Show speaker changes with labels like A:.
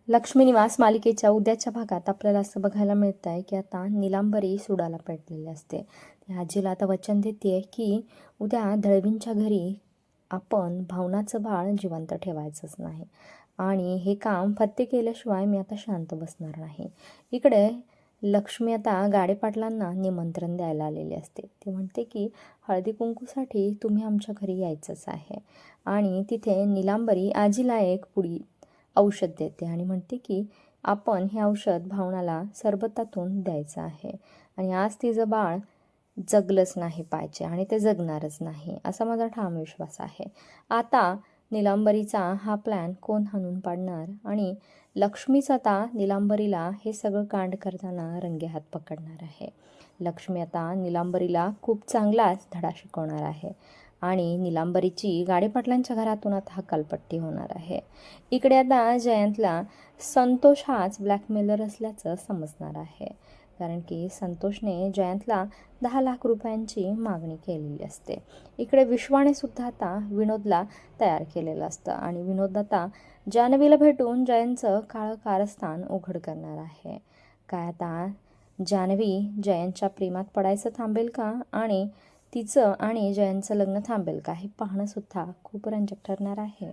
A: लक्ष्मी निवास मालिकेच्या उद्याच्या भागात आपल्याला असं बघायला मिळतं आहे की आता नीलांबरी सुडाला पेटलेली असते. ती आजीला आता वचन देते की उद्या दळवींच्या घरी आपण भावनाचं बाळ जिवंत ठेवायचंच नाही आणि हे काम फत्ते केल्याशिवाय मी आता शांत बसणार नाही. इकडे लक्ष्मी आता गाडेपाटलांना निमंत्रण द्यायला आलेली असते. ती म्हणते की हळदी कुंकूसाठी तुम्ही आमच्या घरी यायचंच आहे आणि तिथे नीलांबरी आजीला एक पुडी औषध देते आणि म्हणते की आपण हे औषध भावनाला सरबतातून द्यायचं आहे आणि आज तिचं बाळ जगलंच नाही पाहिजे आणि ते जगणारच नाही असा माझा ठाम विश्वास आहे. आता नीलांबरीचा हा प्लॅन कोण हाणून पाडणार आणि लक्ष्मीच आता नीलांबरीला हे सगळं कांड करताना रंगेहात पकडणार आहे. लक्ष्मी आता नीलांबरीला खूप चांगलाच धडा शिकवणार आहे आणि नीलांबरीची गाडेपाटलांच्या घरातून आता हकालपट्टी होणार आहे. इकडे आता जयंतला संतोष हाच ब्लॅकमेलर असल्याचं समजणार आहे, कारण की संतोषने जयंतला 10 लाख रुपयांची मागणी केलेली असते. इकडे विश्वाने सुद्धा आता विनोदला तयार केलेलं असतं आणि विनोद आता जान्हवीला भेटून जयंतचं काळं कारस्थान उघड करणार आहे. काय आता जान्हवी जयंतच्या प्रेमात पडायचं थांबेल का आणि तिचं आणि जयंतचं लग्न थांबेल का हे पाहणं सुद्धा खूप रंजक ठरणार आहे.